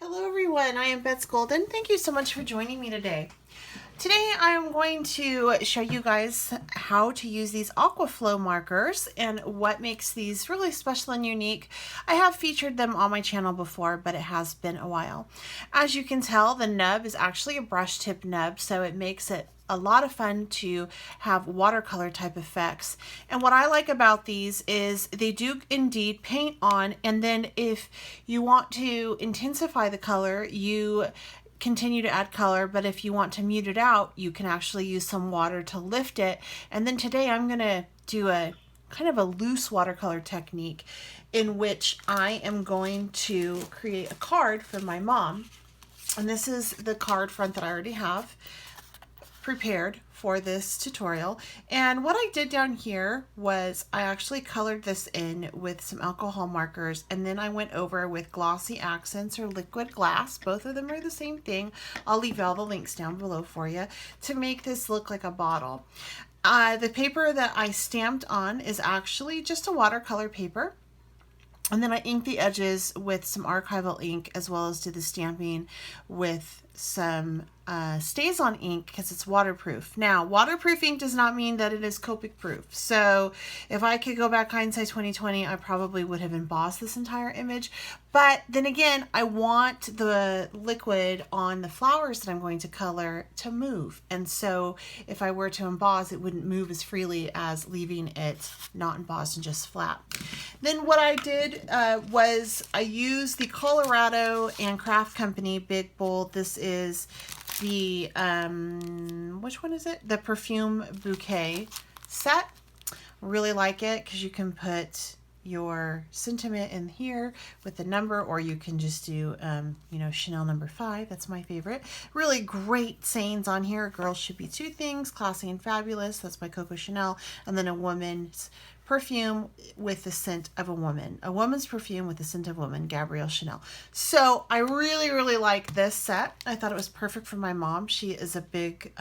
Hello everyone, I am Bets Golden. Thank you so much for joining me today. Today I am going to show you guys how to use these Aqua Flow markers and what makes these really special and unique. I have featured them on my channel before, but it has been a while. As you can tell, the nub is actually a brush tip nub, so it makes it a lot of fun to have watercolor type effects. And what I like about these is they do indeed paint on, and then if you want to intensify the color, you continue to add color, but if you want to mute it out, you can actually use some water to lift it. And then today I'm gonna do a kind of a loose watercolor technique in which I am going to create a card for my mom. And this is the card front that I already have prepared for this tutorial. And what I did down here was I actually colored this in with some alcohol markers, and then I went over with glossy accents or liquid glass. Both of them are the same thing. I'll leave all the links down below for you to make this look like a bottle. The paper that I stamped on is actually just a watercolor paper. And then I inked the edges with some archival ink, as well as did the stamping with some StazOn ink because it's waterproof. Now, waterproof ink does not mean that it is Copic proof. So if I could go back hindsight 2020, I probably would have embossed this entire image. But then again, I want the liquid on the flowers that I'm going to color to move. And so if I were to emboss, it wouldn't move as freely as leaving it not embossed and just flat. Then what I did was I used the Colorado and Craft Company Big Bowl. This is the, which one is it? The Perfume Bouquet set. Really like it because you can put your sentiment in here with the number, or you can just do, you know, Chanel number 5. That's my favorite. Really great sayings on here. A girl should be two things, classy and fabulous. That's by Coco Chanel. And then a woman's perfume with the scent of a woman. A woman's perfume with the scent of a woman, Gabrielle Chanel. So I really, really like this set. I thought it was perfect for my mom. She is a big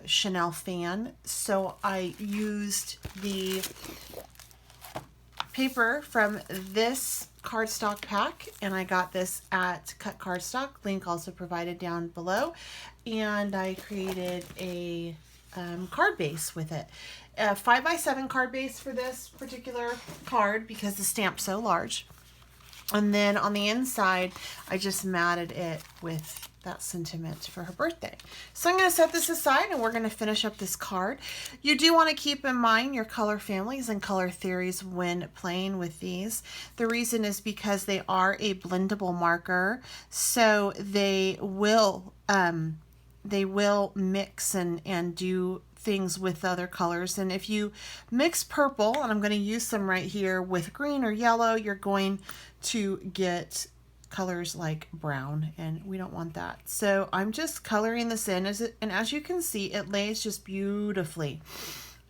Chanel fan. So I used the paper from this cardstock pack, and I got this at Cut Cardstock, link also provided down below, and I created a card base with it. A 5x7 card base for this particular card because the stamp's so large. And then on the inside, I just matted it with that sentiment for her birthday. So I'm going to set this aside and we're going to finish up this card. You do want to keep in mind your color families and color theories when playing with these. The reason is because they are a blendable marker, so they will mix and do things with other colors. And if you mix purple, and I'm going to use some right here, with green or yellow, you're going to get colors like brown, and we don't want that. So I'm just coloring this in, and as you can see, it lays just beautifully.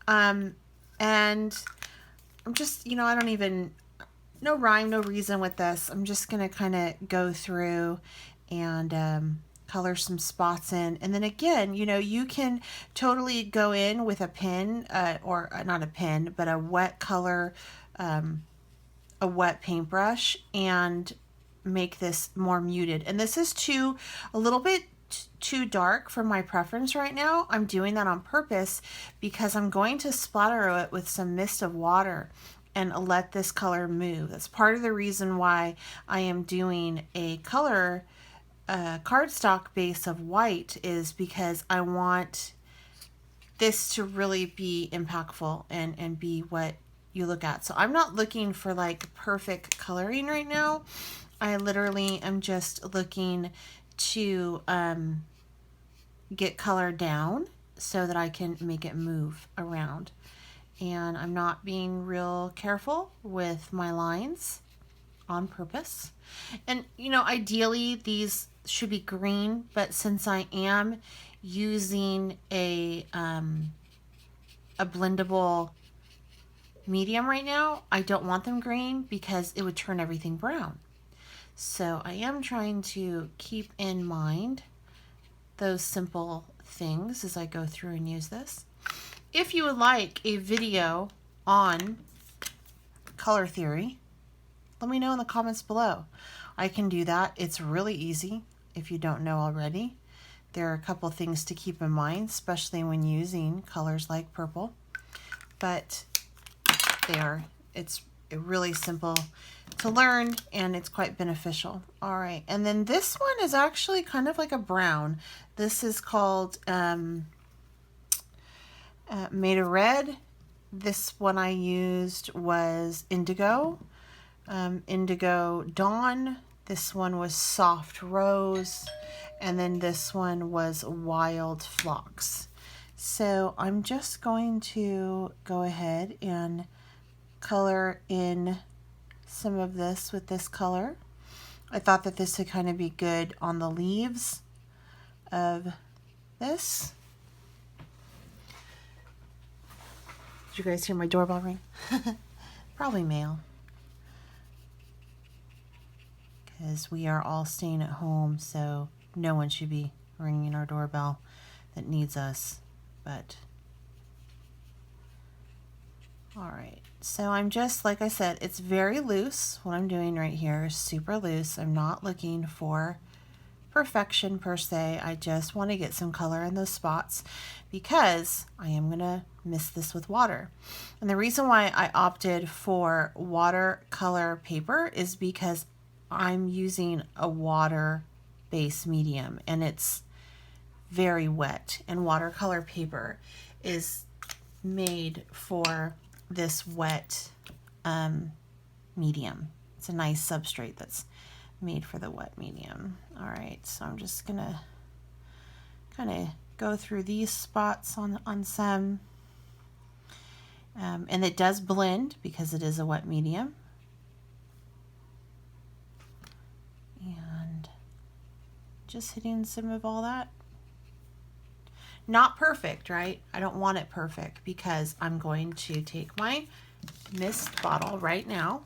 And I'm just, you know, I don't even, no rhyme, no reason with this. I'm just going to kind of go through and color some spots in. And then again, you know, you can totally go in with a pen, or not a pen, but a wet color, a wet paintbrush, and make this more muted. And this is a little bit too dark for my preference right now. I'm doing that on purpose because I'm going to splatter it with some mist of water and let this color move. That's part of the reason why I am doing a color cardstock base of white, is because I want this to really be impactful and be what you look at. So I'm not looking for like perfect coloring right now. I literally am just looking to get color down so that I can make it move around. And I'm not being real careful with my lines on purpose. And you know, ideally these should be green, but since I am using a blendable medium right now, I don't want them green because it would turn everything brown. So I am trying to keep in mind those simple things as I go through and use this. If you would like a video on color theory, let me know in the comments below. I can do that. It's really easy if you don't know already. There are a couple things to keep in mind, especially when using colors like purple, but it's really simple to learn and it's quite beneficial. All right, and then this one is actually kind of like a brown. This is called Made of Red. This one I used was Indigo, Indigo Dawn. This one was Soft Rose, and then this one was Wild Phlox. So I'm just going to go ahead and color in some of this with this color. I thought that this would kind of be good on the leaves of this. Did you guys hear my doorbell ring? Probably mail. Because we are all staying at home, so no one should be ringing our doorbell that needs us. But all right, so I'm just, like I said, it's very loose. What I'm doing right here is super loose. I'm not looking for perfection per se. I just want to get some color in those spots because I am gonna mist this with water. And the reason why I opted for watercolor paper is because I'm using a water-based medium and it's very wet, and watercolor paper is made for this wet medium. It's a nice substrate that's made for the wet medium. All right, so I'm just gonna kind of go through these spots on some, and it does blend because it is a wet medium. And just hitting some of all that. Not perfect, right? I don't want it perfect because I'm going to take my mist bottle right now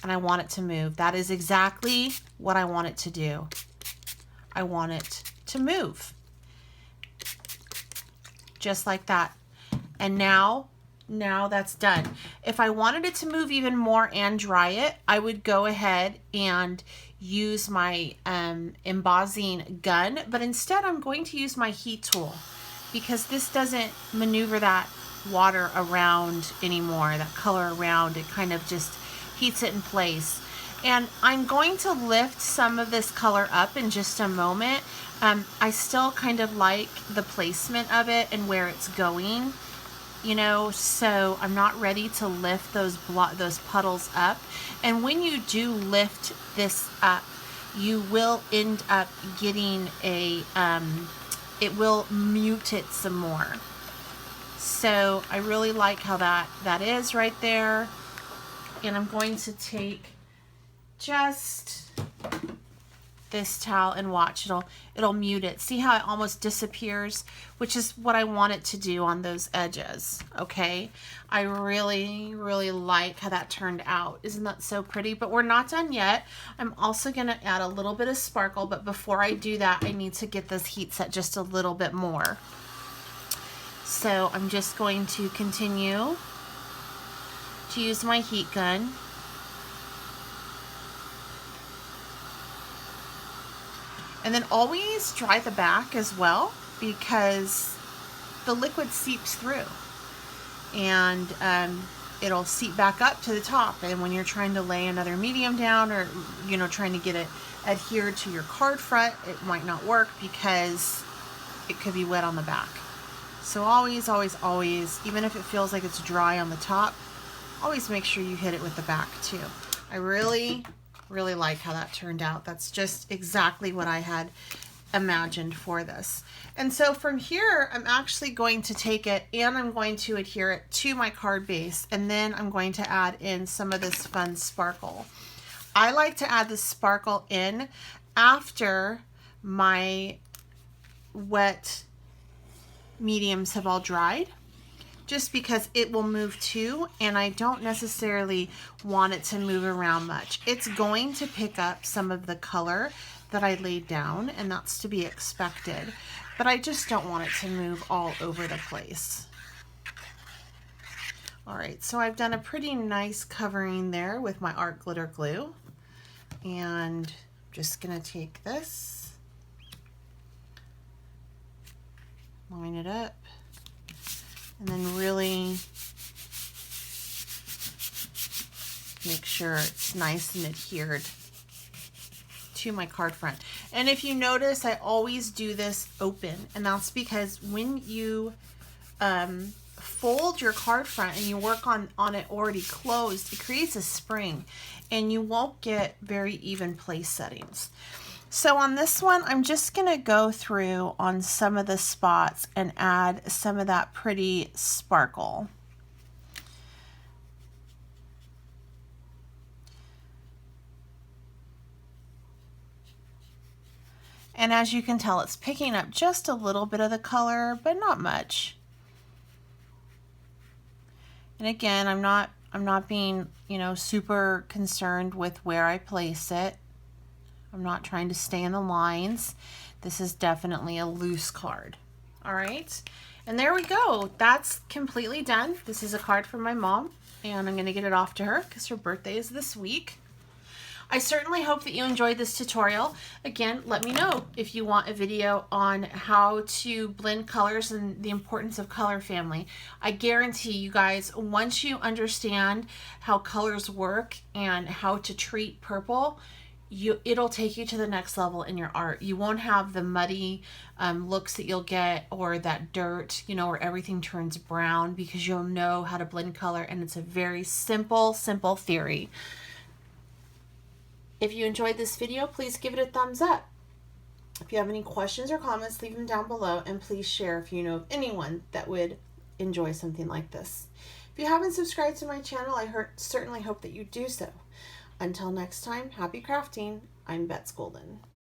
and I want it to move. That is exactly what I want it to do. I want it to move. Just like that. And now that's done. If I wanted it to move even more and dry it, I would go ahead and use my embossing gun, but instead I'm going to use my heat tool because this doesn't maneuver that water around anymore, that color around. It kind of just heats it in place. And I'm going to lift some of this color up in just a moment. I still kind of like the placement of it and where it's going, you know, so I'm not ready to lift those puddles up. And when you do lift this up, you will end up getting a, it will mute it some more. So I really like how that is right there. And I'm going to take just this towel and watch, it'll mute it. See how it almost disappears, which is what I want it to do on those edges. Okay, I really like how that turned out. Isn't that so pretty? But we're not done yet. I'm also going to add a little bit of sparkle, but before I do that, I need to get this heat set just a little bit more. So I'm just going to continue to use my heat gun. And then always dry the back as well because the liquid seeps through and it'll seep back up to the top. And when you're trying to lay another medium down or, you know, trying to get it adhered to your card front, it might not work because it could be wet on the back. So always, even if it feels like it's dry on the top, always make sure you hit it with the back too. I really like how that turned out. That's just exactly what I had imagined for this. And so from here, I'm actually going to take it and I'm going to adhere it to my card base, and then I'm going to add in some of this fun sparkle. I like to add the sparkle in after my wet mediums have all dried, just because it will move too, and I don't necessarily want it to move around much. It's going to pick up some of the color that I laid down, and that's to be expected, but I just don't want it to move all over the place. All right, so I've done a pretty nice covering there with my art glitter glue. And I'm just gonna take this, line it up, and then really make sure it's nice and adhered to my card front. And if you notice, I always do this open, and that's because when you fold your card front and you work on it already closed, it creates a spring and you won't get very even place settings. So on this one, I'm just gonna go through on some of the spots and add some of that pretty sparkle. And as you can tell, it's picking up just a little bit of the color, but not much. And again, I'm not being, you know, super concerned with where I place it. I'm not trying to stay in the lines. This is definitely a loose card. All right. And there we go. That's completely done. This is a card from my mom, and I'm going to get it off to her because her birthday is this week. I certainly hope that you enjoyed this tutorial. Again, let me know if you want a video on how to blend colors and the importance of color family. I guarantee you guys, once you understand how colors work and how to treat purple, it'll take you to the next level in your art. You won't have the muddy looks that you'll get, or that dirt, you know, where everything turns brown, because you'll know how to blend color, and it's a very simple theory. If you enjoyed this video, please give it a thumbs up. If you have any questions or comments, leave them down below, and please share if you know of anyone that would enjoy something like this. If you haven't subscribed to my channel, I certainly hope that you do so. Until next time, happy crafting. I'm Bets Golden.